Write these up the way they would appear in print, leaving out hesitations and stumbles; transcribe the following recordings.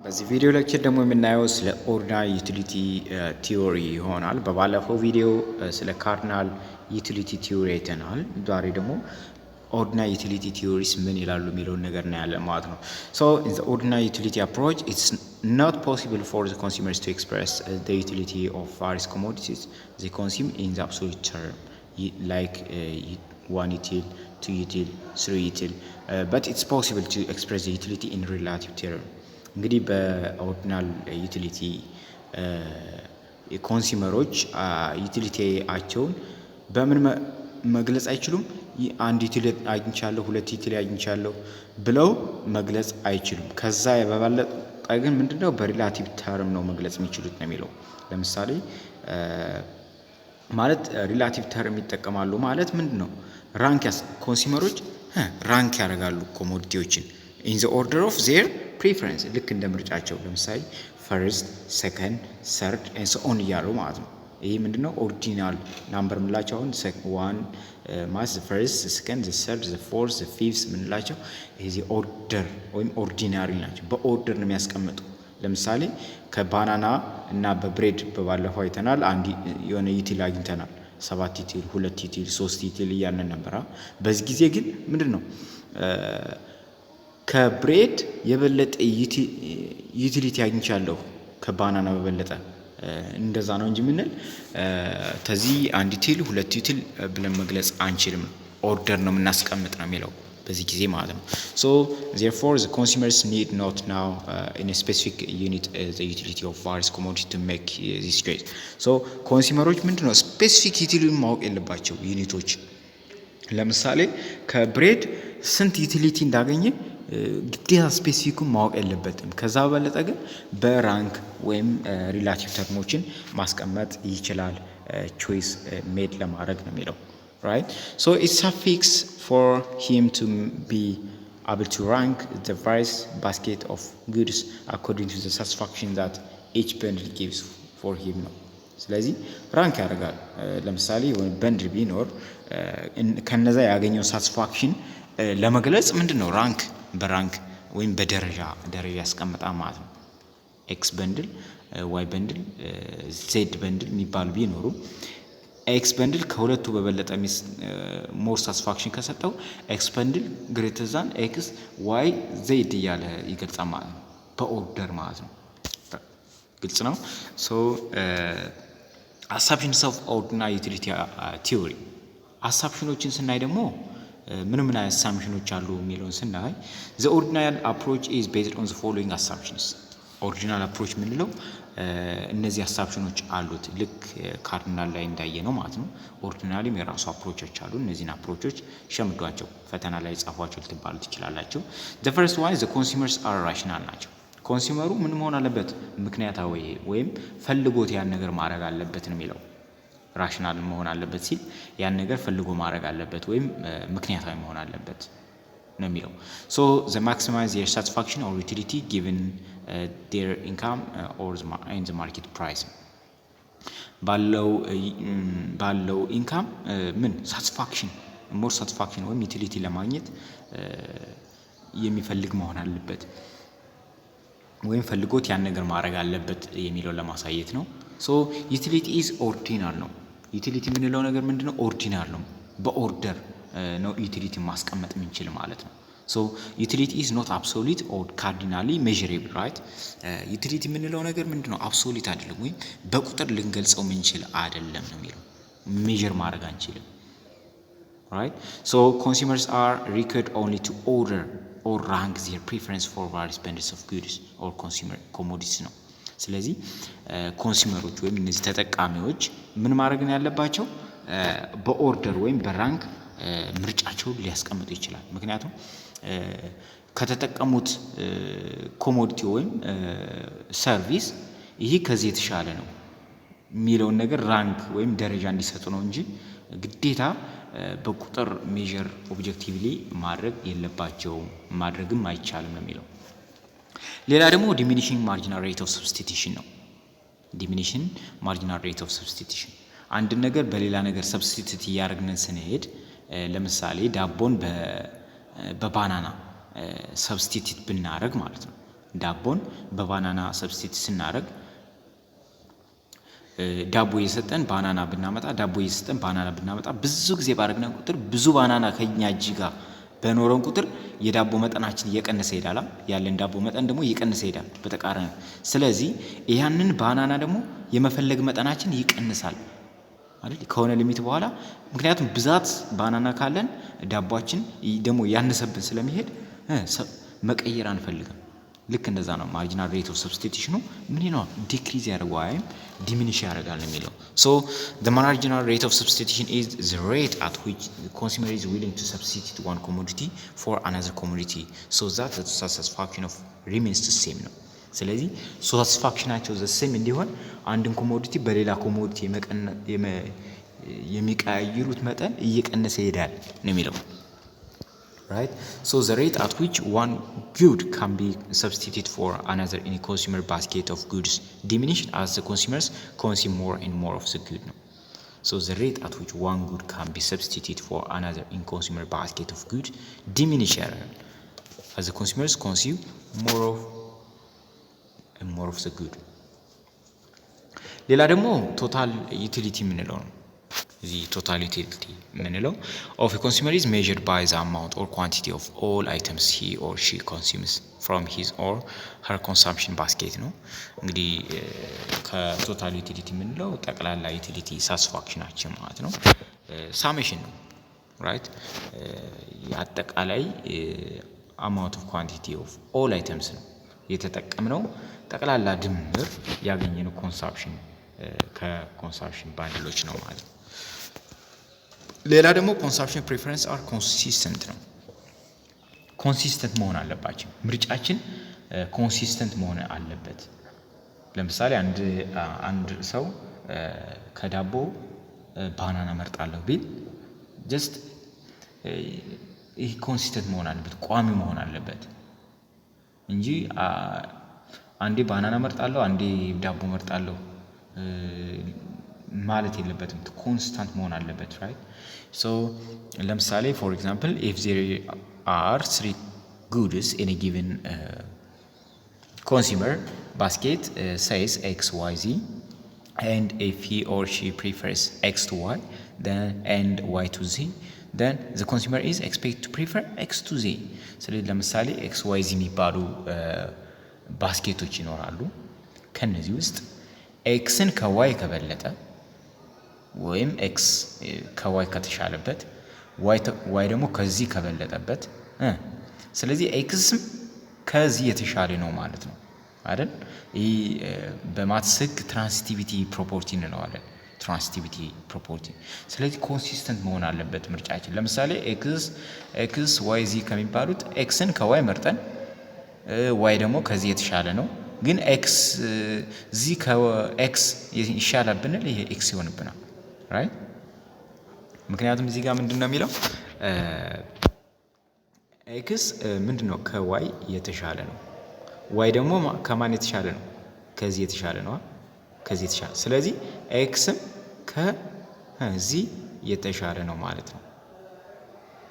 በዚህ ቪዲዮ ሌክቸር ደግሞ የምናየው ስለ ኦርዲናል ዩቲሊቲ ቲዮሪ ይሆናል። በባለፈው ቪዲዮ ስለ ካርዲናል ዩቲሊቲ ቲዮሪ አይተናል። ዛሬ ደግሞ ኦርዲናል ዩቲሊቲ ቲዮሪስ ምን ይላሉ የሚለውን ነገር እናያለን ማለት ነው። So in the ordinal utility approach, it's not possible for the consumers to express the utility of various commodities they consume in the absolute term, like 1 util, 2 util, 3 util, but it's possible to express the utility in relative term. እንግዲህ በኦርዲናል ዩቲሊቲ ኮንሱመሮች ዩቲሊቲያቸውን በምን መግለጽ አይችሉም። አንድ ዩቲሊቲ አግኝቻለሁ፣ ሁለት ዩቲሊቲ አግኝቻለሁ ብለው መግለጽ አይችሉም። ከዛ በበለጠ ግን ምንድነው በሪላቲቭ ተርም ነው መግለጽ የሚችሉት ነው የሚለው። ለምሳሌ ማለት ሪላቲቭ ተርም ይጠቀማሉ ማለት ምንድነው? ኮንሱመሮች ራንክ ያደርጋሉ ኮሞዲቲዎችን in the order of their preference ልክ እንደ ምርጫቸው። ለምሳሌ ፈርስት፣ ሰከንድ፣ ሰርድ and so on እያሉ ማለት ነው። ይሄ ምንድነው ኦርዲናል ናምበር ምንላቸው? አሁን ዋን ማለት ፈርስት፣ ሰከንድ፣ ሰርድ፣ ፎርዝ፣ ፊፍዝ ምንላቸው ይሄ ኦርደር ወይም ኦርዲናሪ ናቸው። በኦርደር ነው የሚያስቀምጡ። ለምሳሌ ከባናና እና በብሬድ በባለፈው አይተናል። አንድ የሆነ ዩቲል አግኝተናል። 7 ዩቲል፣ 2 ዩቲል፣ 3 ዩቲል እያልን ነበር። በዚህ ጊዜ ግን ምንድነው ከብሬድ የበለጠ ዩቲሊቲ አግኝቻለሁ ከባናና በበለጠ እንደዛ ነው እንጂ ምንል ተዚህ አንድ ዩቲል፣ 2 ዩቲል ብለን መግለጽ አንችልም። ኦርደር ነው የምናስቀምጥ ነው የሚለው በዚህ ጊዜ ማለት ነው። So therefore the consumers need not now in a specific unit the utility of various commodities to make this choice. So ኮንሱመሮች ምንድነው ስፔሲፊክ ዩቲሊቲውን ማወቅ የለባቸው ዩኒቶች። ለምሳሌ ከብሬድ ስንት ዩቲሊቲ እንዳገኘ ግዴታ ስፔሲፊኩን ማወቅ የለበትም። ከዛ በለጠ ግን በራንክ ወይም ሪላቲቭ ተርሞችን ማስቀመጥ ይችላል ቾይስ ሜድ ለማድረግ ነው የሚለው right. So it's suffix for him to be able to rank the various basket of goods according to the satisfaction that each bundle gives for him ነው። ስለዚህ ራንክ ያደርጋል። ለምሳሌ በንድል ቢኖር ከነዛ ያገኘው ሳቲስፋክሽን ለመግለጽ ምንድነው ራንክ በራንክ ወይም በደረጃ ያስቀምጣል ማለት ነው። ኤክስ በንድል፣ ዋይ በንድል፣ ዜድ በንድል የሚባሉ ቢኖሩ ኤክስ በንድል ከሁለቱ በበለጠ ሞር ሳቲስፋክሽን ከሰጠው ኤክስ በንድል ግሬተር ዛን ኤክስ ዋይ ዜድ እያለ ይገልጻል ማለት ነው። በኦርደር ማለት ነው። ግልጽ ነው። ሶ አሳምፕሽንስ ኦፍ ኦርዲናል ዩቲሊቲ ቲዮሪ አሳምፕሽኖችን ስናይ ደግሞ ምን አሳምፕሽኖች አሉ የሚለውን ስናይ the ordinal approach is based on the following assumptions. ኦርዲናል አፕሮች ምንለው እነዚህ አሳምፕሽኖች አሉት። ልክ ካርዲናል ላይ እንዳየ ነው ማለት ነው። ኦርዲናልም የራሱ አፕሮቾች አሉ። እነዚህን አፕሮቾች ሸምዷቸው ፈተና ላይ ጻፏቸው ልትባሉ ትችላላችሁ። the first one the consumers are rational ናቸው። ኮንሱመሩ ምን መሆን አለበት? ምክንያታዊ ወይም ፈልጎት ያን ነገር ማድረግ አለበት ነው የሚለው። ራሽናል መሆን አለበት ሲል ያን ነገር ፈልጎ ማድረግ አለበት ወይም ምክንያታዊ መሆን አለበት ነው የሚለው። so the maximize their satisfaction or utility given their income or the market price ባለው ኢንካም ምን ሳቲስፋክሽን ሞር ሳቲስፋክሽን ወይም ዩቲሊቲ ለማግኘት የሚፈልግ መሆን አለበት ወይም ፈልጎት ያን ነገር ማድረግ አለበት የሚለው ለማሳየት ነው። so utility is ordinal ነው። ዩቲሊቲ የምንለው ነገር ምንድነው? ኦርዲናል ነው። በኦርደር ነው ዩቲሊቲ ማስቀመጥ የምንችል ማለት ነው። so utility is not absolute or cardinally measurable right. ዩቲሊቲ የምንለው ነገር ምንድነው? አብሶሉት አይደለም ወይም በቁጥር ልንገልጸው የምንችል አይደለም ነው የሚለው። ሜጀር ማድረግ አንችልም right. so consumers are required only to order or rank their preference for various bundles of goods or consumer commodities ነው። ስለዚህ ኮንሱመሮች ወይም እነዚህ ተጠቃሚዎች ምን ማድረግ ነው ያለባቸው? በኦርደር ወይም በራንክ ምርጫቸውን ሊያስቀምጡ ይችላል። ምክንያቱም ከተጠቀሙት ኮሞዲቲ ወይም ሰርቪስ ይሄ ከዚህ የተሻለ ነው የሚለውን ነገር ራንክ ወይም ደረጃ እንዲሰጡ ነው እንጂ ግዴታ በቁጥር ሜጀር ኦብጀክቲቭሊ ማድረግ የለባቸውም፣ ማድረግም አይቻልም ነው የሚለው። ሌላ ደግሞ ዲሚኒሽንግ ማርጂናል ሬት ኦፍ ሰብስቲቲዩሽን ነው። ዲሚኒሽንግ ማርጂናል ሬት ኦፍ ሰብስቲቲዩሽን አንድ ነገር በሌላ ነገር ሰብስቲቲዩት እያደረግን ስንሄድ ለምሳሌ ዳቦን በባናና ሰብስቲቲዩት ብናደርግ ማለት ነው ዳቦን በባናና ሰብስቲት ስናደርግ ዳቦ እየሰጠን ባናና ብናመጣ ብዙ ጊዜ ባደረግን ቁጥር ብዙ ባናና ከኛ እጅ ጋር በኖረን ቁጥር የዳቦ መጠናችን እየቀነሰ ይሄዳል። ያለን ዳቦ መጠን ደግሞ እየቀነሰ ይሄዳል በተቃራኒ። ስለዚህ ያንን ባናና ደግሞ የመፈለግ መጠናችን ይቀንሳል አይደል ከሆነ ሊሚት በኋላ። ምክንያቱም ብዛት ባናና ካለን ዳቦአችን ደግሞ ያነሰብን ስለሚሄድ መቀየር አንፈልግም። ልክ እንደዛ ነው ማርጂናል ሬት ኦፍ ሰብስቲቲዩሽኑ ምን ነው ዲክሪዝ ያደርጋል ወይም ዲሚኒሽ ያደርጋል የሚለው። ሶ the marginal rate of substitution is the rate at which the consumer is willing to substitute one commodity for another commodity so that the satisfaction of remains the same ነው። ስለዚህ ሳቲስፋክሽናቸው the same እንዲሆን አንድን ኮሞዲቲ በሌላ ኮሞዲቲ የሚቀያየሩት መጠን እየቀነሰ ይሄዳል ነው የሚለው። Right? So the rate at which one good can be substituted for another in a consumer basket of goods diminish as the consumers consume more and more of the good. So the rate at which one good can be substituted for another in consumer basket of goods diminish as the consumers consume more of the good. ሌላ ደግሞ ቶታል ዩቲሊቲ የምንለው ነው። The total utility ምንለው of a consumer is measured by the amount or quantity of all items he or she consumes from his or her consumption basket ነው። እንግዲህ ከቶታል ዩቲሊቲ ምንለው ጠቅላላ ዩቲሊቲ ሳቲስፋክሽናችን ማለት ነው። ሳሜሽን ነው right አጠቃላይ amount of quantity of all items ነው የተጠቀምነው ጠቅላላ ድምር ያገኘነው ኮንሳምፕሽን ከኮንሳምፕሽን ባንድሎች ነው ማለት ነው። ሌላ ደግሞ ኮንሳምፕሽን ፕሪፈረንስ አር ኮንሲስተንት ነው። ኮንሲስተንት መሆን አለባቸው። ምርጫችን ኮንሲስተንት መሆን አለበት። ለምሳሌ አንድ ሰው ከዳቦ ባናና መርጣለሁ ቢል ጀስት ይሄ ኮንሲስተንት መሆን አለበት፣ ቋሚ መሆን አለበት እንጂ አንዴ ባናና መርጣለሁ አንዴ ዳቦ መርጣለሁ ማለት የለበትም። ኮንስታንት መሆን አለበት right? So ለምሳሌ for example if there are 3 goods in a given consumer basket says x y z and if he or she prefers x to y then and y to z then the consumer is expected to prefer x to z. ስለዚህ ለምሳሌ x y z የሚባሉ ባስኬቶች ይኖራሉ። ከነዚህ ውስጥ ኤክስን ከዋይ ከበለጠ ወይም ኤክስ ከዋይ ከተሻለበት ዋይ ደግሞ ከዚህ ከበለጠበት ስለዚህ ኤክስም ከዚህ የተሻለ ነው ማለት ነው አይደል? ይሄ በማትስ ሕግ ትራንሲቲቪቲ ፕሮፐርቲ እንለዋለን። ትራንሲቲቪቲ ፕሮፐርቲ። ስለዚህ ኮንሲስተንት መሆን አለበት ምርጫችን። ለምሳሌ ኤክስ ዋይ ዚ ከሚባሉት ኤክስን ከዋይ መርጠን ዋይ ደግሞ ከዚህ የተሻለ ነው ግን ኤክስ ዚ ከኤክስ ይሻላል ብንል ይሄ ኤክስ ይሆንብናል right? ምክንያቱም እዚህ ጋር ምንድነው የሚለው ኤክስ ምንድነው ከዋይ የተሻለ ነው። ዋይ ደግሞ ከማን የተሻለ ነው? ከዚህ የተሻለ ነው። ከዚህ የተሻለ ስለዚህ ኤክስም ከዚህ የተሻለ ነው ማለት ነው።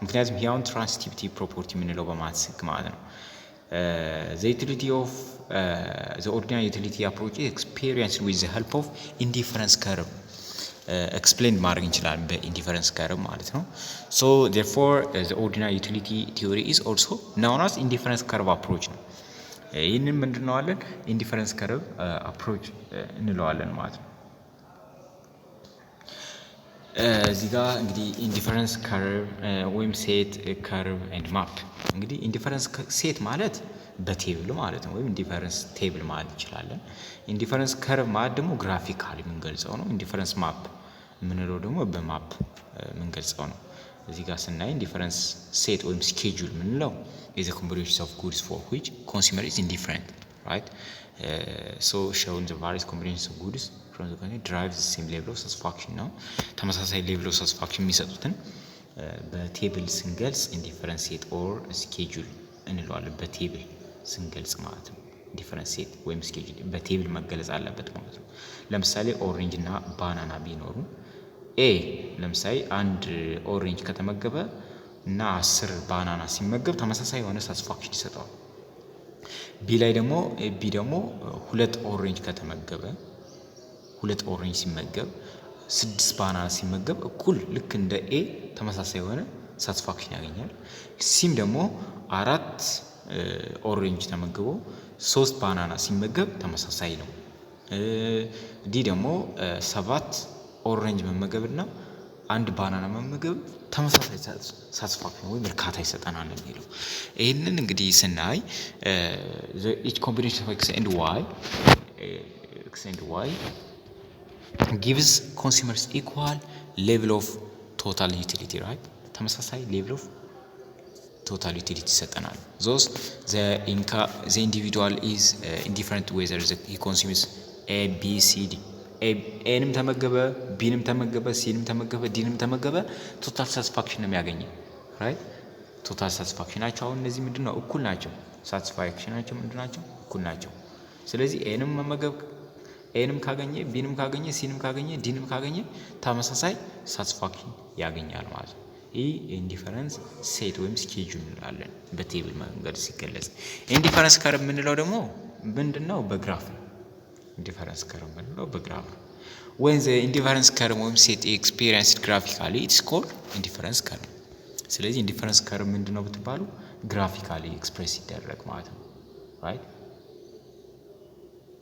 ምክንያቱም ያውን ትራንሲቲቪቲ ፕሮፐርቲ የምንለው በማትስ ሕግ ማለት ነው። The utility of the ordinary utility approach is experienced with the help of indifference curve. Explain ማድረግ እንችላለን በኢንዲፈረንስ ከርቭ ማለት ነው። So therefore the ordinary utility theory is also known as indifference curve approach ነው። ይህንን ምንድነው አለን ኢንዲፈረንስ ከርቭ አፕሮች እንለዋለን ማለት ነው። እዚህ ጋር እንግዲህ ኢንዲፈረንስ ከርቭ ወይም ሴት ከርቭ ኤንድ ማፕ እንግዲህ ኢንዲፈረንስ ሴት ማለት በቴብል ማለት ነው ወይም ኢንዲፈረንስ ቴብል ማለት እንችላለን። ኢንዲፈረንስ ከርቭ ማለት ደግሞ ግራፊካሊ የምንገልጸው ነው። ኢንዲፈረንስ ማፕ የምንለው ደግሞ በማፕ የምንገልጸው ነው። እዚህ ጋር ስናይ ኢንዲፈረንስ ሴት ወይም ስኬጁል የምንለው is a combination of goods for which consumer is indifferent right? So showing the various combinations of goods from the consumer drives the same level of satisfaction ነው። ተመሳሳይ level of satisfaction የሚሰጡትን በቴብል ስንገልጽ ኢንዲፈረንስ ሴት ኦር ስኬጁል እንለዋለን። በቴብል ስንገልጽ ማለት ነው። ኢንዲፈረንስ ሴት ወይም ስኬጁል በቴብል መገለጽ አለበት ማለት ነው። ለምሳሌ ኦሬንጅ እና ባናና ቢኖሩ ኤ ለምሳሌ አንድ ኦሬንጅ ከተመገበ እና 10 ባናና ሲመገብ ተመሳሳይ የሆነ ሳቲስፋክሽን ይሰጠዋል ቢ ደግሞ ሁለት ኦሬንጅ ከተመገበ ሁለት ኦሬንጅ ሲመገብ 6 ባናና ሲመገብ እኩል ልክ እንደ ኤ ተመሳሳይ የሆነ ሳቲስፋክሽን ያገኛል። ሲም ደግሞ 4 ኦሬንጅ ተመግቦ 3 ባናና ሲመገብ ተመሳሳይ ነው። ዲ ደግሞ 7 ኦሬንጅ መመገብና 1 ባናና መመገብ ተመሳሳይ ሳቲስፋክሽን ወይም እርካታ ይሰጠናል የሚለው። ይህንን እንግዲህ ስናይ each combination of x and y gives consumers equal level of total utility, right? ተመሳሳይ level of total utility ይሰጠናል። thus the individual is indifferent whether he consumes a b c d ኤንም ተመገበ ቢንም ተመገበ ሲንም ተመገበ ዲንም ተመገበ ቶታል ሳቲስፋክሽን ነው የሚያገኘው። ራይት ቶታል ሳቲስፋክሽናቸው አሁን እነዚህ ምንድነው እኩል ናቸው። ሳቲስፋክሽናቸው ምንድናቸው እኩል ናቸው። ስለዚህ ኤንም ካገኘ ቢንም ካገኘ ሲንም ካገኘ ዲንም ካገኘ ተመሳሳይ ሳቲስፋክሽን ያገኛል ማለት ነው። ይህ ኢንዲፈረንስ ሴት ወይም ስኬጁል እንላለን በቴብል መንገድ ሲገለጽ። ኢንዲፈረንስ ከርቭ የምንለው ደግሞ ምንድነው በግራፍ ነው። ኢንዲፈረንስ ከርቭ የምንለው በግራፍ ነው። when the indifference curve ወይም set experienced graphically it's called indifference curve። ስለዚህ ኢንዲፈረንስ ከርቭ ምንድነው ብትባሉ ግራፊካሊ ኤክስፕሬስ ይደረግ ማለት ነው። right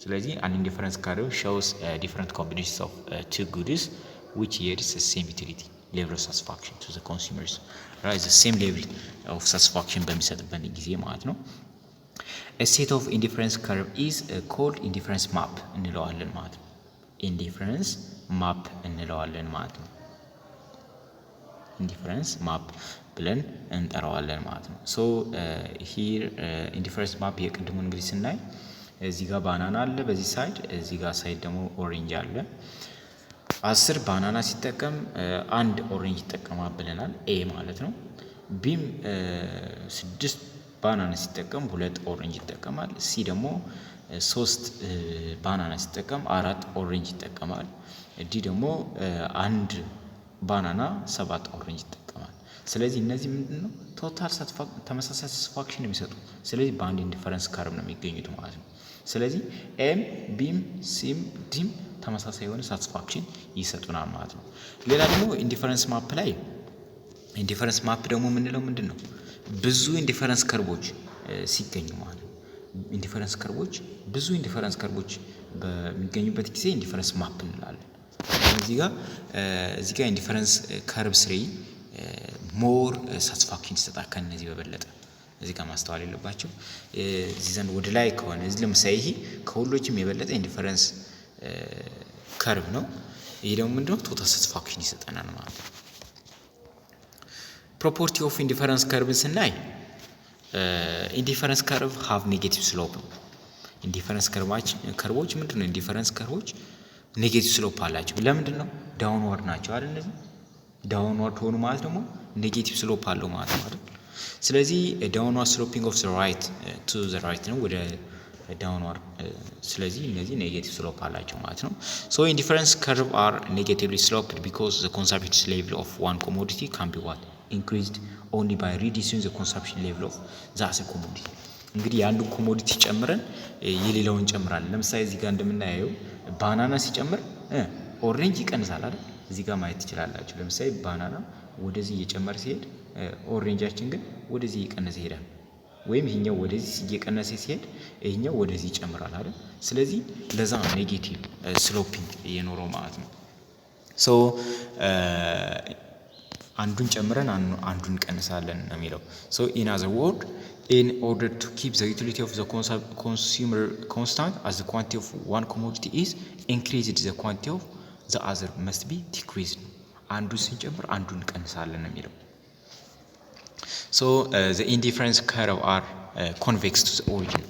ስለዚህ an indifference curve shows different combinations of two goods which yields the same utility level of satisfaction to the consumers, right? the same level of satisfaction በሚሰጥበት ጊዜ ማለት ነው። a set of indifference curve is called indifference map እንለዋለን ማለት ነው። indifference map እንለዋለን ማለት ነው። indifference map ብለን እንጠራዋለን ማለት ነው። so here indifference map የቅድሙን እንግዲህ ስናይ እዚህ ጋር ባናና አለ በዚህ ሳይድ፣ እዚህ ጋር ሳይድ ደግሞ ኦሬንጅ አለ። 10 ባናና ሲጠቀም 1 ኦሬንጅ ይጠቀማል ብለናል ኤ ማለት ነው። ቢም 6 ባናና ሲጠቀም 2 ኦሬንጅ ይጠቀማል። ሲ ደግሞ 3 ባናና ሲጠቀም 4 ኦሬንጅ ይጠቀማል። ዲ ደግሞ 1 ባናና 7 ኦሬንጅ ይጠቀማል። ስለዚህ እነዚህ ምንድነው ቶታል ተመሳሳይ ሳቲስፋክሽን የሚሰጡ፣ ስለዚህ በአንድ ኢንዲፈረንስ ከርቭ ነው የሚገኙት ማለት ነው። ስለዚህ ኤም ቢም ሲም ዲም ተመሳሳይ የሆነ ሳቲስፋክሽን ይሰጡናል ማለት ነው። ሌላ ደግሞ ኢንዲፈረንስ ማፕ ላይ ኢንዲፈረንስ ማፕ ደግሞ የምንለው ምንድነው ብዙ ኢንዲፈረንስ ከርቦች ሲገኙ ማለት ነው። ኢንዲፈረንስ ከርቦች ብዙ ኢንዲፈረንስ ከርቦች በሚገኙበት ጊዜ ኢንዲፈረንስ ማፕ እንላለን። እዚህ ጋር ኢንዲፈረንስ ከርብ ስሪ ሞር ሳቲስፋክሽን ይሰጣል ከነዚህ በበለጠ። እዚህ ጋር ማስተዋል የለባቸው። እዚህ ዘንድ ወደ ላይ ከሆነ እዚህ ለምሳሌ ይሄ ከሁሎችም የበለጠ ኢንዲፈረንስ ከርብ ነው። ይሄ ደግሞ ምንድነው ቶታል ሳቲስፋክሽን ይሰጠናል ማለት ነው። ፕሮፐርቲ ኦፍ ኢንዲፈረንስ ከርብን ስናይ ኢንዲፈረንስ ከርቭ ሃቭ ኔጌቲቭ ስሎፕ። ኢንዲፈረንስ ከርቦች ምንድነው ኢንዲፈረንስ ከርቦች ኔጌቲቭ ስሎፕ አላቸው። ለምንድን ነው ዳውንዋርድ ናቸው አይደል? እነዚህ ዳውንዋርድ ሆኑ ማለት ደግሞ ኔጌቲቭ ስሎፕ አለው ማለት ነው አይደል? ስለዚህ ዳውንዋርድ ስሎፒንግ ኦፍ ዘ ራይት ቱ ዘ ራይት ነው ወደ ዳውንዋርድ። ስለዚህ እነዚህ ኔጌቲቭ ስሎፕ አላቸው ማለት ነው። ሶ ኢንዲፈረንስ ከርቭ አር ኔጌቲቭሊ ስሎፕድ ቢኮዝ ዘ ኮንሰምፕሽን ሌቭል ኦፍ ዋን ኮሞዲቲ ካን ቢ ዋት increased only by reducing the consumption level of the other commodity። እንግዲህ የአንዱ ኮሞዲቲ ጨምረን የሌላውን ጨምራለን። ለምሳሌ እዚህ ጋር እንደምናየው ባናና ሲጨምር ኦሬንጅ ይቀንሳል አይደል? እዚህ ጋር ማየት ትችላላችሁ። ለምሳሌ ባናና ወደዚህ እየጨመረ ሲሄድ ኦሬንጃችን ግን ወደዚህ እየቀነሰ ይሄዳል። ወይም ይሄኛው ወደዚህ እየቀነሰ ሲሄድ ይሄኛው ወደዚህ ይጨምራል አይደል? ስለዚህ ለዛ ኔጌቲቭ ስሎፒንግ የኖረው ማለት ነው። ሶ አንዱን ጨምረን አንዱን ቀንሳለን ነው የሚለው። ሶ ኢን አዘር ወርድ in order to keep the utility of the consumer constant as the quantity of one commodity is increased, the quantity of the other must be decreased። አንዱን ስንጨምር አንዱን ቀንሳለን ነው የሚለው። so the indifference curve are convex to the origin።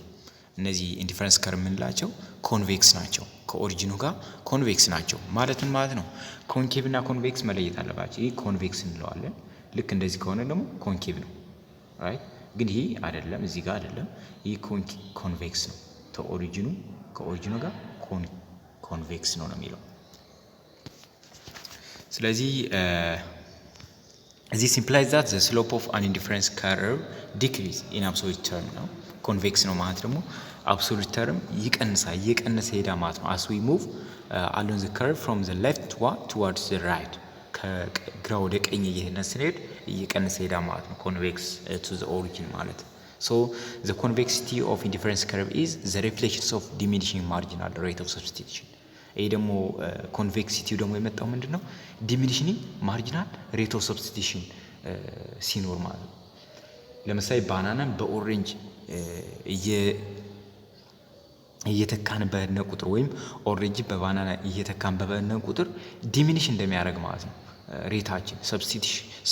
እነዚህ ኢንዲፈረንስ ከርቭ የምንላቸው ኮንቬክስ ናቸው፣ ከኦሪጂኑ ጋር ኮንቬክስ ናቸው። ማለት ምን ማለት ነው? ኮንኬቭ እና ኮንቬክስ መለየት አለባቸው። ይህ ኮንቬክስ እንለዋለን። ልክ እንደዚህ ከሆነ ደግሞ ኮንኬቭ ነው ራይት። ግን ይሄ አይደለም፣ እዚህ ጋር አይደለም። ይህ ኮንቬክስ ነው፣ ከኦሪጂኑ ጋር ኮንቬክስ ነው የሚለው። ስለዚህ this implies that the slope of an indifference curve decrease in absolute term ነው። ኮንቬክስ ነው ማለት ደግሞ አብሶሉት ተርም ይቀንሳል እየቀነሰ ሄዳ ማለት ነው። as we move along the curve from the left towards the right ከግራ ወደ ቀኝ እየሄድን ስንሄድ እየቀነሰ ሄዳ ማለት ነው። ኮንቬክስ to the origin ማለት so the convexity of indifference curve is the reflection of diminishing marginal rate of substitution ይሄ ደግሞ ኮንቬክሲቲው ደግሞ የመጣው ምንድነው ዲሚኒሽኒንግ ማርጂናል ሬት ኦፍ ሰብስቲቱሽን ሲኖር ማለት ነው። ለምሳሌ ባናናን በኦሬንጅ እየተካን በነ ቁጥር ወይም ኦሬንጅ በባናና እየተካን በነ ቁጥር ዲሚኒሽ እንደሚያደርግ ማለት ነው። ሬታችን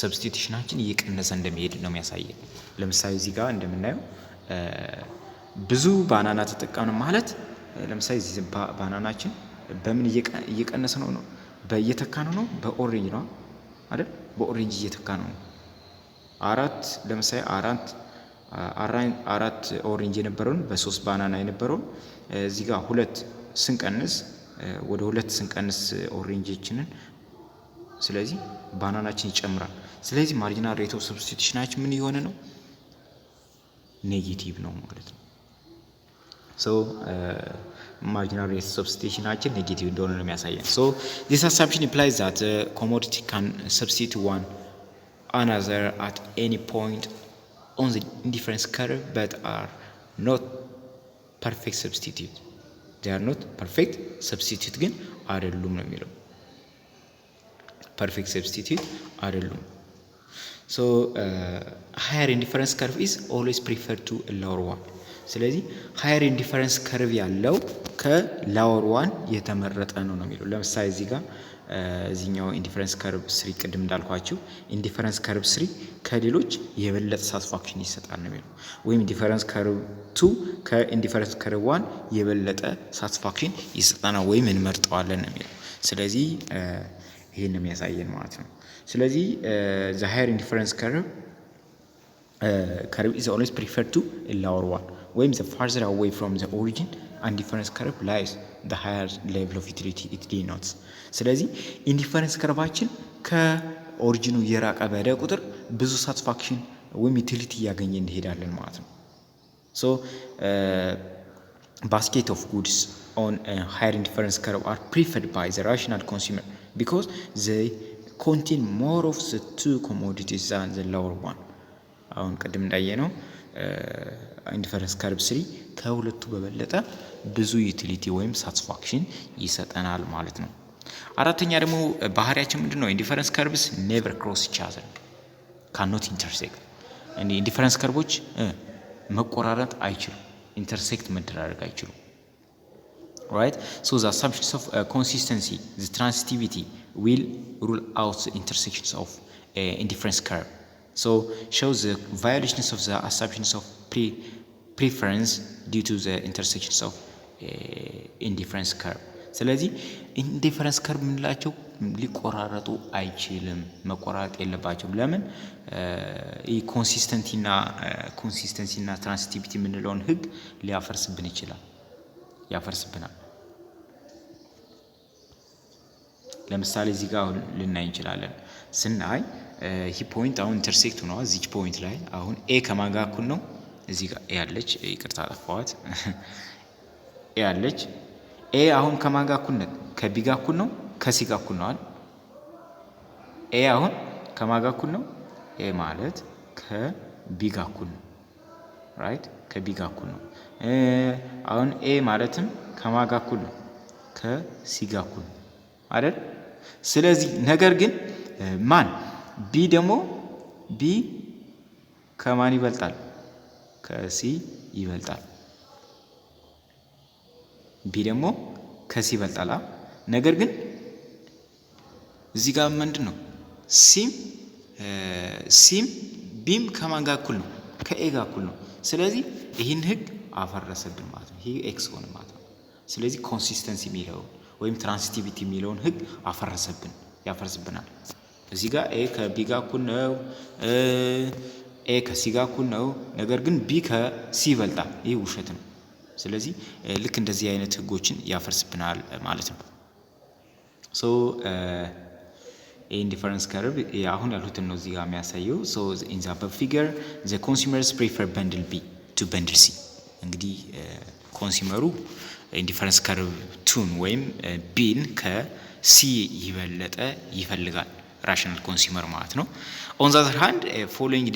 ሰብስቲቱሽናችን እየቀነሰ እንደሚሄድ ነው የሚያሳየው። ለምሳሌ እዚህ ጋር እንደምናየው ብዙ ባናና ተጠቃምን ማለት ለምሳሌ እዚህ ባናናችን በምን እየቀነሰ ነው በእየተካነው ነው በኦሬንጅ ነው አይደል በኦሬንጅ እየተካነው ነው። ለምሳሌ አራት ኦሬንጅ የነበረውን በ3 ባናና የነበረውን እዚህ ጋር 2 ስንቀንስ ወደ 2 ስንቀንስ ኦሬንጆችንን ስለዚህ ባናናችን ይጨምራል። ስለዚህ ማርጂናል ሬት ኦፍ ሰብስቲቱሽናችን ምን የሆነ ነው ኔጌቲቭ ነው ማለት ነው። so marginal rate of substitution negative እንደሆነ ነው የሚያሳየን። so this assumption implies that the commodity can substitute one another at any point on the indifference curve but are not perfect substitute. they are not perfect substitute ግን አይደሉም ነው የሚለው perfect substitute አይደሉም። so higher indifference curve is always preferred to a lower one ስለዚህ ሃየር ኢንዲፈረንስ ከርቭ ያለው ከላወር ዋን የተመረጠ ነው የሚለው። ለምሳሌ እዚህ ጋር እዚህኛው ኢንዲፈረንስ ከርቭ 3 ቅድም እንዳልኳችሁ ኢንዲፈረንስ ከርቭ 3 ከሌሎች የበለጠ ሳቲስፋክሽን ይሰጣል ነው የሚለው ወይም ኢንዲፈረንስ ከርቭ 2 ከኢንዲፈረንስ ከርቭ 1 የበለጠ ሳቲስፋክሽን ይሰጣናል ወይም እንመርጠዋለን ነው የሚለው። ስለዚህ ይሄን ነው የሚያሳየን ማለት ነው። ስለዚህ the higher indifference curve is always preferred to a lower one ወይም the farther away from the origin indifference curve lies the higher level of utility it denotes። ስለዚህ ኢንዲፈረንስ ከርቫችን ከኦሪጂኑ የራቀ በሄደ ቁጥር ብዙ ሳቲስፋክሽን ወይም ዩቲሊቲ እያገኘ እንሄዳለን ማለት ነው። so basket of goods on a higher indifference curve are preferred by the rational consumer because they contain more of the two commodities than the lower one። አሁን ቅድም እንዳየነው ኢንዲፈረንስ ከርቭ 3 ከሁለቱ በበለጠ ብዙ ዩቲሊቲ ወይም ሳቲስፋክሽን ይሰጠናል ማለት ነው። አራተኛ ደግሞ ባህሪያችን ምንድነው ኢንዲፈረንስ ከርቭስ ኔቨር ክሮስ ኢች አዘር ካኖት ኢንተርሴክት። ኢንዲፈረንስ ከርቮች መቆራረጥ አይችሉም ኢንተርሴክት መደራረግ አይችሉም። right so the assumptions of consistency the transitivity will rule out the intersections of indifference curve. so shows the violations of the assumptions of preference due to the intersections of indifference curve። ስለዚህ ኢንዲፈረንስ ከርቭ ምንላቸው ሊቆራረጡ አይችልም መቆራረጥ የለባቸውም። ለምን ኮንሲስተንሲና ትራንሲቲቪቲ ምንለውን ህግ ያፈርስብናል። ለምሳሌ እዚህ ጋር ልናይ እንችላለን። ስናይ ይህ ፖይንት አሁን ኢንተርሴክት ሆኗል እዚህ ፖይንት ላይ አሁን ኤ ከማን ጋር እኩል ነው እዚህ ጋር ኤ ያለች ይቅርታ አጠፋኋት ኤ ያለች ኤ አሁን ከማን ጋር እኩል ነው ከቢ ጋር እኩል ነው ከሲ ጋር እኩል ነው አይደል ኤ አሁን ከማን ጋር እኩል ነው ኤ ማለት ከቢ ጋር እኩል ነው ራይት ከቢ ጋር እኩል ነው። አሁን ኤ ማለትም ከማን ጋር እኩል ነው ከሲ ጋር እኩል ነው አይደል። ስለዚህ ነገር ግን ማን ቢ ደግሞ ቢ ከማን ይበልጣል ከሲ ይበልጣል ቢ ደግሞ ከሲ ይበልጣል። ነገር ግን እዚህ ጋር ምንድነው ሲም ቢም ከማን ጋር እኩል ነው ከኤ ጋር እኩል ነው። ስለዚህ ይህን ህግ አፈረሰብን ማለት ነው። ይሄ ኤክስ ሆነ ማለት ነው። ስለዚህ ኮንሲስተንሲ የሚለውን ወይም ትራንሲቲቪቲ የሚለውን ህግ ያፈርስብናል። እዚህ ጋር ኤ ከቢ ጋር እኩል ነው ኤ ከሲ ጋር እኩል ነው ነገር ግን ቢ ከሲ ይበልጣል ይሄ ውሸት ነው። ስለዚህ ልክ እንደዚህ አይነት ህጎችን ያፈርስብናል ማለት ነው። ሶ ኢንዲፈረንስ ከርቭ አሁን ያሉትን ነው እዚህ ጋር የሚያሳየው። ሶ ኢን ዘ above figure the consumers prefer bundle B to bundle C እንግዲህ ኮንሱመሩ ኢንዲፈረንስ ከርቭ ቱን ወይም ቢን ከሲ ይበለጠ ይፈልጋል ራሽናል ኮንሱመር ማለት ነው። ኦን ዘ አዘር ሃንድ ፎሎዊንግ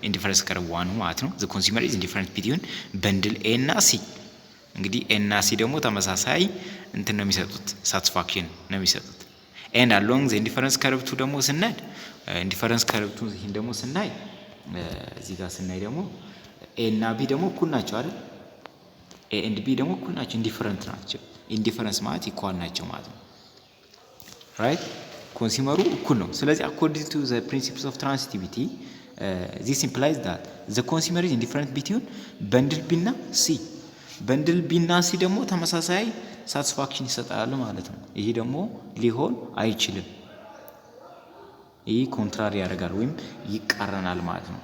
ኢንዲፈረንስ ከርቭ ዋን ማለት ነው ዘ ኮንሱመር ኢዝ ኢንዲፈረንት ቢትዊን በንድል ኤ እና ሲ። እንግዲህ ኤ እና ሲ ደግሞ ተመሳሳይ እንትን ነው የሚሰጡት ሳቲስፋክሽን ነው የሚሰጡት። ኤንድ አሎንግ ዘ ኢንዲፈረንስ ከርቭ ቱ ደግሞ ስናድ ኢንዲፈረንስ ከርቭ ቱ ይሄን ደግሞ ስናይ እዚህ ጋር ስናይ ደግሞ ኤ እና ቢ ደግሞ እኩል ናቸው አይደል? ኤ ኤንድ ቢ ደግሞ እኩል ናቸው፣ ኢንዲፈረንት ናቸው። ኢንዲፈረንስ ማለት ኢኳል ናቸው ማለት ነው። ራይት ኮንሱመሩ እኩል ነው። ስለዚህ አኮርዲንግ ቱ ዘ ፕሪንሲፕልስ ኦፍ ትራንሲቲቪቲ ዚስ ኢምፕላይዝ ዳት ዘ ኮንሱመር ኢዝ ኢንዲፈረንት ቢትዊን በንድል ቢ እና ሲ። በንድል ቢ እና ሲ ደግሞ ተመሳሳይ ሳቲስፋክሽን ይሰጣሉ ማለት ነው። ይሄ ደግሞ ሊሆን አይችልም። ይህ ኮንትራሪ ያደርጋል ወይም ይቃረናል ማለት ነው።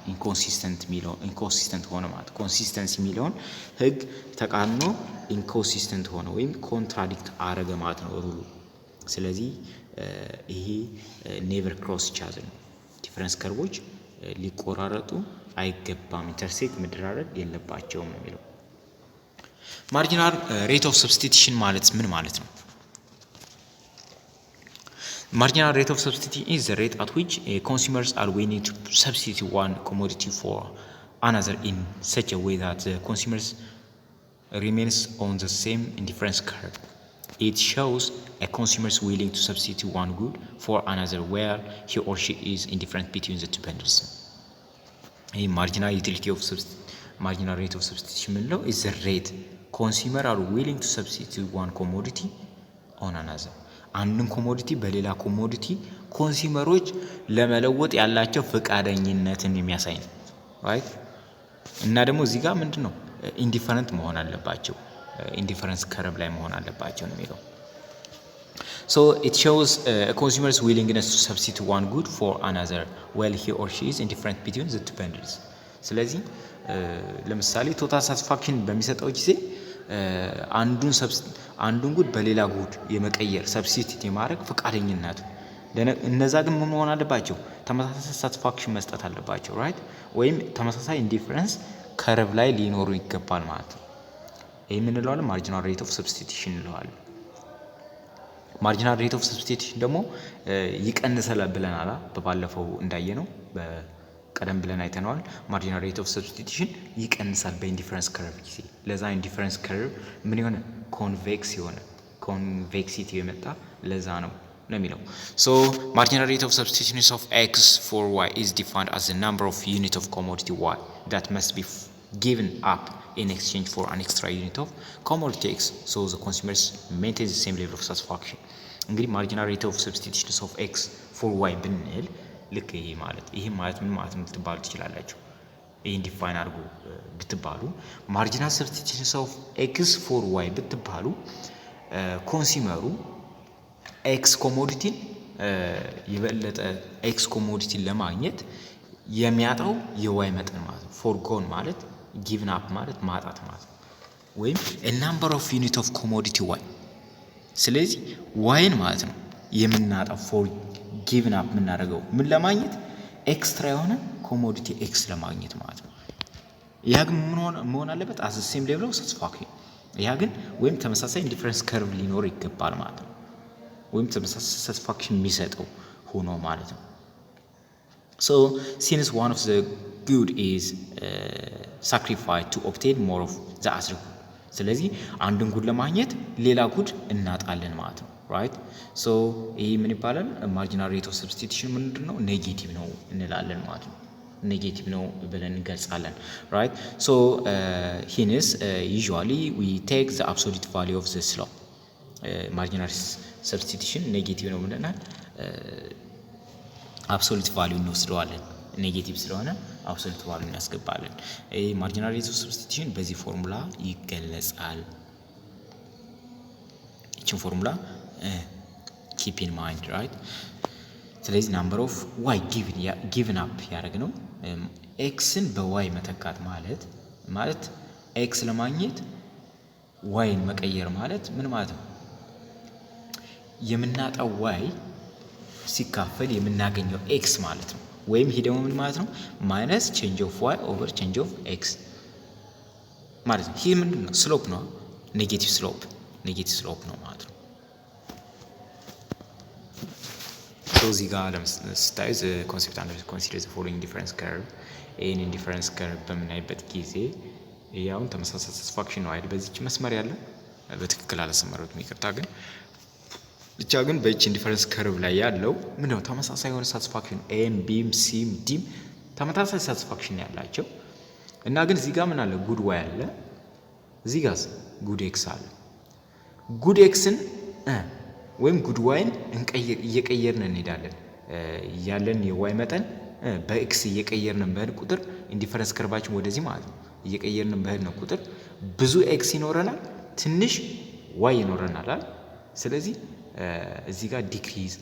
ኢንኮንሲስተንት ሆነ ማለት ኮንሲስተንሲ የሚለውን ህግ ተቃርኖ ኢንኮንሲስተንት ሆነ ወይም ኮንትራዲክት አረገ ማለት ነው ሩሉ። ስለዚህ ይሄ ኔቨር ክሮስ ኢቻዘር ነው። ዲፈረንስ ከርቦች ሊቆራረጡ አይገባም፣ ኢንተርሴክት መደራረግ የለባቸውም ነው የሚለው። ማርጂናል ሬት ኦፍ ሰብስቲቱሽን ማለት ምን ማለት ነው? Marginal rate of substitution is the rate at which consumers are willing to substitute one commodity for another in such a way that the consumers remains on the same indifference curve. It shows a consumer is willing to substitute one good for another where he or she is indifferent between the two bundles. A marginal rate of substitution is the rate consumers are willing to substitute one commodity on another. አንድን ኮሞዲቲ በሌላ ኮሞዲቲ ኮንሱመሮች ለመለወጥ ያላቸው ፈቃደኝነትን የሚያሳይ ነው። ራይት እና ደግሞ እዚህ ጋር ምንድነው ኢንዲፈረንት መሆን አለባቸው፣ ኢንዲፈረንስ ከርቭ ላይ መሆን አለባቸው ነው የሚለው። So it shows a consumer's willingness to substitute one good for another while he or she is indifferent between the two bundles. ስለዚህ ለምሳሌ ቶታል ሳቲስፋክሽን በሚሰጠው ጊዜ አንዱን ጉድ በሌላ ጉድ የመቀየር ሰብስቲቱት የማድረግ ፈቃደኝነቱ። እነዛ ግን ምን መሆን አለባቸው? ተመሳሳይ ሳቲስፋክሽን መስጠት አለባቸው። ራይት ወይም ተመሳሳይ ኢንዲፈረንስ ከርቭ ላይ ሊኖሩ ይገባል ማለት ነው። ይሄ ምን እንለዋለን? ማርጂናል ሬት ኦፍ ሰብስቲቱሽን እንለዋለን። ማርጂናል ሬት ኦፍ ሰብስቲቱሽን ደግሞ ይቀንሳል ብለናል በባለፈው እንዳየነው ቀደም ብለን አይተነዋል። ማርጂናል ሬት ኦፍ ሰብስቲቱሽን ይቀንሳል በኢንዲፈረንስ ከርቭ ጊዜ። ለዛ ኢንዲፈረንስ ከርቭ ምን የሆነ ኮንቬክስ የሆነ ኮንቬክሲቲ የመጣ ለዛ ነው የሚለው። ሶ ማርጂናል ሬት ኦፍ ሰብስቲቱሽን ኦፍ ኤክስ ፎር ዋይ ኢዝ ዲፋይንድ አስ ዘ ነምበር ኦፍ ዩኒት ኦፍ ኮሞዲቲ ዋይ ዳት መስት ቢ given up in exchange for an extra unit of commodity x so the consumers maintain the same level of satisfaction. እንግዲህ ማርጂናል ሬት ኦፍ ሰብስቲቱሽን ኦፍ ኤክስ ፎር ዋይ ብንል ልክ ይሄ ማለት ምን ማለት ነው ልትባሉ ትችላላችሁ። ይሄን ዲፋይን አድርጎ ብትባሉ ማርጂናል ሰብስቲቱሽን ኦፍ ኤክስ ፎር ዋይ ብትባሉ ኮንሱመሩ ኤክስ ኮሞዲቲን የበለጠ ኤክስ ኮሞዲቲን ለማግኘት የሚያጣው የዋይ መጠን ማለት ነው። ፎርጎን ማለት ጊቭን አፕ ማለት ማጣት ማለት ነው። ወይም a number of unit of commodity y። ስለዚህ ዋይን ማለት ነው የምናጣው ፎር ጊቭን አፕ የምናደርገው ምን ለማግኘት ኤክስትራ የሆነ ኮሞዲቲ ኤክስ ለማግኘት ማለት ነው። ያ ግን መሆን አለበት አስ ሴም ሌቭል ኦፍ ሳቲስፋክሽን። ያ ግን ወይም ተመሳሳይ ኢንዲፈረንስ ከርቭ ሊኖር ይገባል ማለት ነው። ወይም ተመሳሳይ ሳቲስፋክሽን የሚሰጠው ሆኖ ማለት ነው። So since one of the good is sacrificed to obtain more of the other good. ስለዚህ አንድን ጉድ ለማግኘት ሌላ ጉድ እናጣለን ማለት ነው። ራይት ሶ ይሄ ምን ይባላል? ማርጂናል ሬት ኦፍ ሰብስቲቱሽን ምንድነው? ኔጌቲቭ ነው እንላለን ማለት ነው። ኔጌቲቭ ነው ብለን እንገልጻለን። ራይት ሶ ሂንስ usually we take the absolute value of the slope. ማርጂናል ሰብስቲቱሽን ኔጌቲቭ ነው ብለናል። አብሶሉት ቫልዩ እንወስደዋለን። ኔጌቲቭ ስለሆነ አብሶሉት ቫልዩ እናስገባለን። ይሄ ማርጂናል ሬት ኦፍ ሰብስቲቱሽን በዚህ ፎርሙላ ይገለጻል። እቺን ፎርሙላ ኪፕ ኢን ማይንድ ራይት። ስለዚህ ናምበር ኦፍ ዋይ ጊቭን አፕ ያደረግነው ኤክስን በዋይ መተካት ማለት ኤክስ ለማግኘት ዋይን መቀየር ማለት ምን ማለት ነው? የምናጣው ዋይ ሲካፈል የምናገኘው ኤክስ ማለት ነው። ወይም ይሄ ደግሞ ምን ማለት ነው? ማይነስ ቼንጅ ኦፍ ዋይ ኦቨር ቼንጅ ኦፍ ኤክስ። ማለት ነው። ይህ ምንድን ነው? ስሎፕ ነው። ኔጌቲቭ ስሎፕ ነው ማለት ነው። እዚህ ጋር ለምስታዩ ኮንሴፕት አንደር ኮንሲደር ዘ ፎሎዊንግ ዲፈረንስ ከርቭ። ይህንን ዲፈረንስ ከርቭ በምናይበት ጊዜ ያውን ተመሳሳይ ሳቲስፋክሽን ነው አይደል? በዚች መስመር ያለ በትክክል አላሰመረውም፣ ይቅርታ። ግን ብቻ ግን በእቺ ዲፈረንስ ከርቭ ላይ ያለው ምንድነው? ተመሳሳይ የሆነ ሳቲስፋክሽን ኤም ቢም ሲም ዲም ተመሳሳይ ሳቲስፋክሽን ያላቸው እና ግን እዚህ ጋር ምን አለ? ጉድ ዋይ አለ። እዚህ ጋር ጉድ ኤክስ አለ። ጉድ ኤክስን ወይም ጉድ ዋይን እየቀየርን እንሄዳለን። ያለን የዋይ መጠን በኤክስ እየቀየርን በሄድ ቁጥር ኢንዲፈረንስ ከርቫችን ወደዚህ ማለት ነው እየቀየርን በሄድ ነው ቁጥር ብዙ ኤክስ ይኖረናል፣ ትንሽ ዋይ ይኖረናል አይደል? ስለዚህ እዚህ ጋር ዲክሪዝ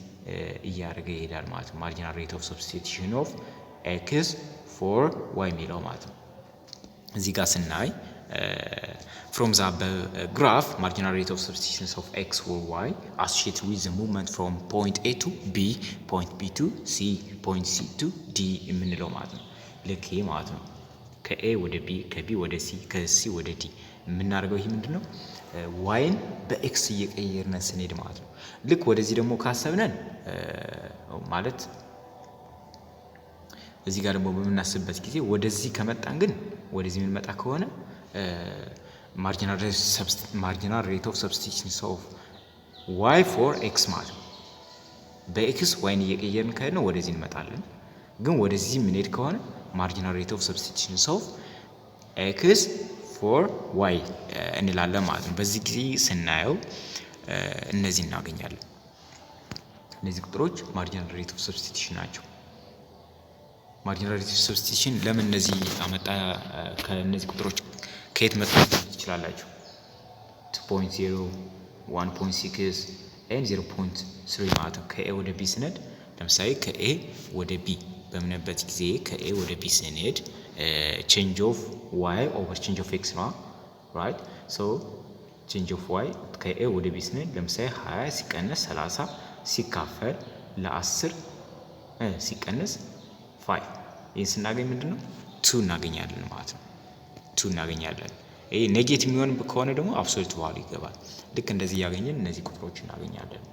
እያደረገ ይሄዳል ማለት ነው። ማርጂናል ሬት ኦፍ ሰብስቲቱሽን ኦፍ ኤክስ ፎር ዋይ የሚለው ማለት ነው። እዚህ ጋር ስናይ from the graph marginal rate of substitution of x for y associated with the movement from point A to B, point B to C, point C to D የምንለው ማለት ነው። ልክ ይሄ ማለት ነው ከኤ ወደ ቢ ከቢ ወደ ሲ ከሲ ወደ ዲ የምናደርገው ይሄ ምንድነው? ዋይን በኤክስ እየቀየርን ስንሄድ ማለት ነው። ልክ ወደዚህ ደግሞ ካሰብነን ማለት እዚህ ጋር ደግሞ በምናስብበት ጊዜ ወደዚህ ከመጣን ግን ወደዚህ የምንመጣ ከሆነ ማርጂናል ሬት ኦፍ ሰብስቲቱሽን ኦፍ ዋይ ፎር ኤክስ ማለት ነው። በኤክስ ዋይን እየቀየርን ከሄድ ነው ወደዚህ እንመጣለን። ግን ወደዚህ የምንሄድ ከሆነ ማርጂናል ሬት ኦፍ ሰብስቲቱሽን ኦፍ ኤክስ ፎር ዋይ እንላለን ማለት ነው። በዚህ ጊዜ ስናየው እነዚህ እናገኛለን። እነዚህ ቁጥሮች ማርጂናል ሬት ኦፍ ሰብስቲቱሽን ናቸው። ማርጂናል ሬት ኦፍ ሰብስቲቱሽን ለምን እነዚህ አመጣ? ከነዚህ ቁጥሮች ከየት መጣ ትችላላችሁ? 2.0 1.6 and 0.3 ማለት ነው። ከኤ ወደ ቢ ስንሄድ ለምሳሌ ከኤ ወደ ቢ በምንበት ጊዜ ከኤ ወደ ቢ ስንሄድ ቼንጅ ኦፍ ዋይ ኦቨር ቼንጅ ኦፍ ኤክስ ነው ራይት። ሶ ቼንጅ ኦፍ ዋይ ከኤ ወደ ቢ ስንሄድ ለምሳሌ 20 ሲቀነስ 30 ሲካፈል ለ10 ሲቀነስ 5 ይህን ስናገኝ ምንድነው 2 እናገኛለን ማለት ነው። 2 እናገኛለን። ይሄ ኔጌቲቭ የሚሆን ከሆነ ደግሞ አብሶሉት ቫልዩ ይገባል። ልክ እንደዚህ ያገኘን እነዚህ ቁጥሮች እናገኛለን።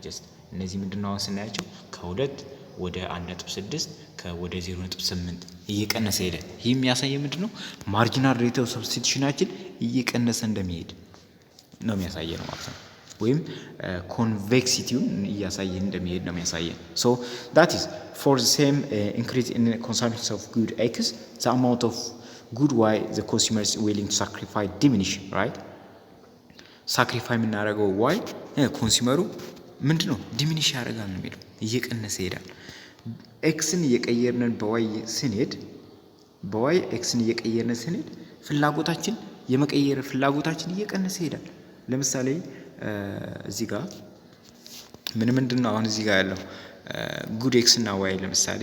ጀስት እነዚህ ምንድነው አሁን ስናያቸው ከ2 ወደ 1.6 ከወደ 0.8 እየቀነሰ ሄደ። ይህ የሚያሳየው ምንድነው? ማርጂናል ሬት ኦፍ ሰብስቲቱሽናችን እየቀነሰ እንደሚሄድ ነው የሚያሳየን ማለት ነው። ወይም ኮንቬክሲቲውን እያሳየን እንደሚሄድ ነው የሚያሳየን። ሶ that is for the same increase in consumption of good x the amount of good y the consumer is willing to sacrifice diminish right? ሳክሪፋይ የምናደርገው ዋይ ኮንሱመሩ ምንድነው ዲሚኒሽ ያደርጋል ነው የሚለው፣ እየቀነሰ ይሄዳል። ኤክስን እየቀየርን በዋይ ስንሄድ በዋይ ኤክስን እየቀየርን ስንሄድ ፍላጎታችን የመቀየር ፍላጎታችን እየቀነሰ ይሄዳል። ለምሳሌ እዚህ ጋር ምንድነው አሁን እዚህ ጋር ያለው ጉድ ኤክስ እና ዋይ ለምሳሌ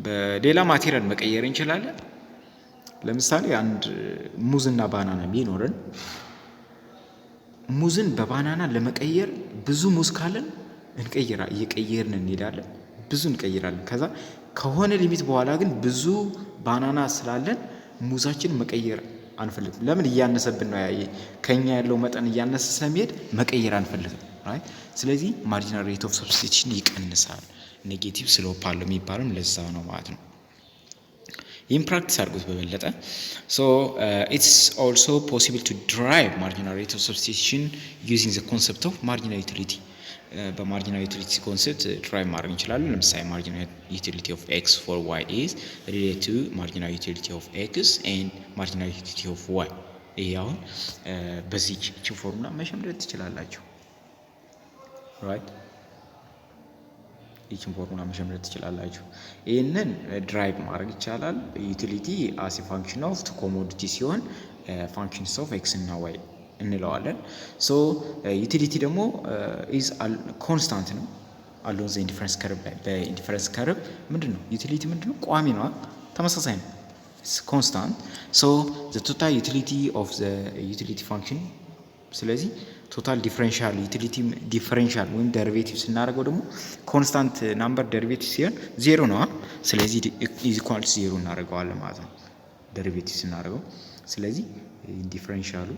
በሌላ ማቴሪያል መቀየር እንችላለን። ለምሳሌ አንድ ሙዝና ባናና ቢኖርን ሙዝን በባናና ለመቀየር ብዙ ሙዝ ካለን እየቀየርን እንሄዳለን፣ ብዙ እንቀይራለን። ከዛ ከሆነ ሊሚት በኋላ ግን ብዙ ባናና ስላለን ሙዛችን መቀየር አንፈልግም። ለምን? እያነሰብን ነው። ከኛ ያለው መጠን እያነሰ ስለሚሄድ መቀየር አንፈልግም ራይት። ስለዚህ ማርጂናል ሬት ኦፍ ሰብስቲቱሽን ይቀንሳል። ኔጌቲቭ ስሎፕ አለው የሚባለው ለዛ ነው ማለት ነው። ይህን ፕራክቲስ አድርጉት በበለጠ። ሶ ኢትስ ኦልሶ ፖሲብል ቱ ድራይቭ ማርጂናል ሬት ኦፍ ሰብስቲቱሽን ዩዚንግ ዘ ኮንሰፕት ኦፍ ማርጂናል ዩቲሊቲ። በማርጂናል ዩቲሊቲ ኮንሰፕት ድራይቭ ማድረግ እንችላለን። ለምሳሌ ማርጂናል ዩቲሊቲ ኦፍ ኤክስ ፎር ዋይ ኢዝ ሪሌትድ ቱ ማርጂናል ዩቲሊቲ ኦፍ ኤክስ ኤንድ ማርጂናል ዩቲሊቲ ኦፍ ዋይ። ይሄ አሁን በዚህ ፎርሙላ መሸምደድ ትችላላችሁ ራይት። ይህችን ፎርሙላ መሸምደድ ትችላላችሁ። ይህንን ድራይቭ ማድረግ ይቻላል። ዩቲሊቲ አስ ፋንክሽን ኦፍ ቱ ኮሞዲቲ ሲሆን ፋንክሽንስ ኦፍ ኤክስ እና ዋይ እንለዋለን። ሶ ዩቲሊቲ ደግሞ ኢዝ ኮንስታንት ነው አሎን ዘ ኢንዲፈረንስ ከርቭ ላይ። በኢንዲፈረንስ ከርቭ ምንድነው ዩቲሊቲ ምንድነው? ቋሚ ነው፣ ተመሳሳይ ነው፣ ኢትስ ኮንስታንት። ሶ ዘ ቶታል ዩቲሊቲ ኦፍ ዘ ዩቲሊቲ ፋንክሽን ስለዚህ ቶታል ዲፈረንሻል ዩቲሊቲ ዲፈረንሻል ወይም ደሪቬቲቭ ስናደርገው ደግሞ ኮንስታንት ናምበር ደሪቬቲቭ ሲሆን ዜሮ ነው። ስለዚህ ኢዝ ኢኳል ቱ ዜሮ እናደርገዋለን ማለት ነው። ዴሪቬቲቭ ስናደርገው። ስለዚህ ዲፈረንሻሉ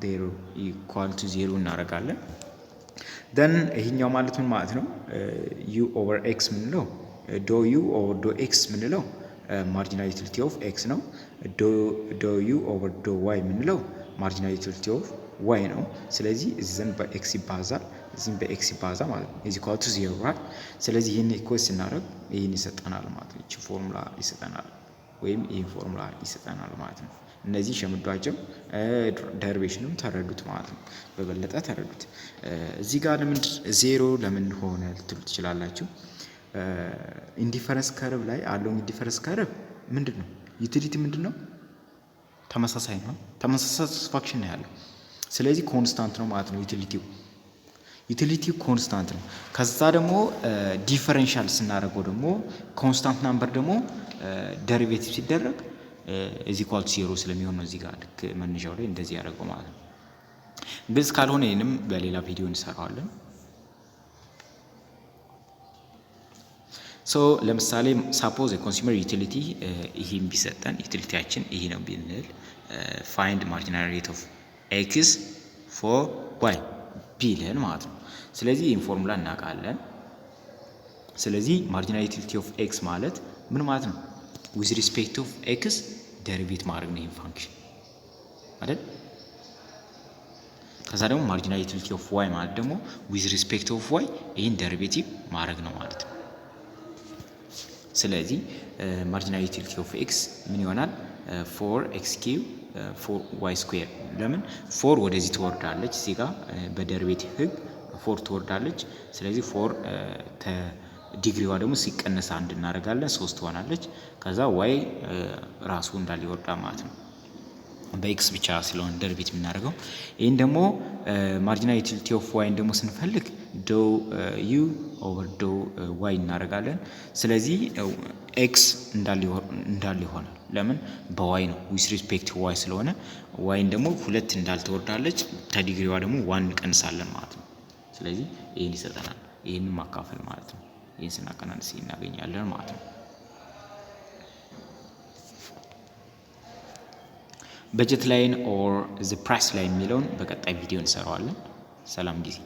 ዜሮ ኢኳል ቱ ዜሮ እናደርጋለን። ደን ይሄኛው ማለት ምን ማለት ነው? ዩ ኦቨር ኤክስ ምንለው ዶ ዩ ኦቨር ዶ ኤክስ ምንለው ማርጂናል ዩቲሊቲ ኦፍ ኤክስ ነው። ዶ ዩ ኦቨር ዶ ዋይ ምንለው ማርጂናል ዩቲሊቲ ኦፍ ዋይ ነው። ስለዚህ እዚህም በኤክስ ይባዛል እዚህም በኤክስ ይባዛ ማለት ነው ኢዝ ኢኳል ቱ ዜሮ ራይት። ስለዚህ ይህን ኢኩዌት ስናደርግ ይህን ይሰጠናል ማለት ነው። ይቺ ፎርሙላ ይሰጠናል ወይም ይህን ፎርሙላ ይሰጠናል ማለት ነው። እነዚህ ሸምዷቸው ዴሪቬሽኑን ተረዱት ማለት ነው። በበለጠ ተረዱት። እዚህ ጋር ለምን ዜሮ ለምን ሆነ ልትሉ ትችላላችሁ። ኢንዲፈረንስ ከርቭ ላይ አለው። ኢንዲፈረንስ ከርቭ ምንድነው? ዩቲሊቲ ምንድነው? ተመሳሳይ ነው። ተመሳሳይ ሳቲስፋክሽን ነው ያለው። ስለዚህ ኮንስታንት ነው ማለት ነው። ዩቲሊቲው ኮንስታንት ነው። ከዛ ደግሞ ዲፈረንሻል ስናደርገው ደግሞ ኮንስታንት ናምበር ደግሞ ዴሪቬቲቭ ሲደረግ ኢዝ ኢኳል ቱ ዜሮ ስለሚሆን ነው። እዚህ ጋር ልክ መነሻው ላይ እንደዚህ ያደርገው ማለት ነው። ግልጽ ካልሆነ ይህንም በሌላ ቪዲዮ እንሰራዋለን። ሶ ለምሳሌ ሳፖዝ የኮንሱመር ዩቲሊቲ ይሄን ቢሰጠን ዩቲሊቲያችን ይሄ ነው ብንል ፋይንድ ማርጂናል ሬት ኦፍ ኤክስ ፎር ዋይ ቢለን ማለት ነው። ስለዚህ ይህን ፎርሙላ እናውቃለን። ስለዚህ ማርጂናል ዩቲሊቲ ኦፍ ኤክስ ማለት ምን ማለት ነው? ዊዝ ሪስፔክት ኦፍ ኤክስ ዴሪቬት ማድረግ ነው ይህን ፋንክሽን አይደል? ከዛ ደግሞ ማርጂናል ዩቲሊቲ ኦፍ ዋይ ማለት ደግሞ ዊዝ ሪስፔክት ኦፍ ዋይ ይህን ዴሪቬቲቭ ማድረግ ነው ማለት ነው። ስለዚህ ማርጂናል ዩቲሊቲ ኦፍ ኤክስ ምን ይሆናል? ፎር ኤክስ ኪዩብ ፎር ዋይ ስኩዌር። ለምን ፎር ወደዚህ ትወርዳለች፣ እዚህ ጋር በዴሪቬቲቭ ህግ ፎር ትወርዳለች። ስለዚህ ፎር ዲግሪዋ ደግሞ ሲቀነስ አንድ እናደርጋለን 3 ትሆናለች። ከዛ ዋይ ራሱ እንዳለ ይወርዳል ማለት ነው። በኤክስ ብቻ ስለሆነ ዴሪቬቲቭ የምናደርገው። ይህን ደግሞ ማርጂናል ዩቲሊቲ ኦፍ ዋይን ደግሞ ስንፈልግ ዶ ዩ ኦቨር ዶ ዋይ እናደርጋለን። ስለዚህ ኤክስ እንዳለ ይሆናል። ለምን በዋይ ነው ዊዝ ሪስፔክት ዋይ ስለሆነ ዋይን ደግሞ 2 እንዳልተወርዳለች ከዲግሪዋ ደግሞ 1 እንቀንሳለን ማለት ነው። ስለዚህ ይህን ይሰጠናል። ይህንን ማካፈል ማለት ነው። ይህን ስናቀናንስ እናገኛለን ማለት ነው። በጀት ላይን ኦር ዘ ፕራይስ ላይን የሚለውን በቀጣይ ቪዲዮ እንሰራዋለን። ሰላም ጊዜ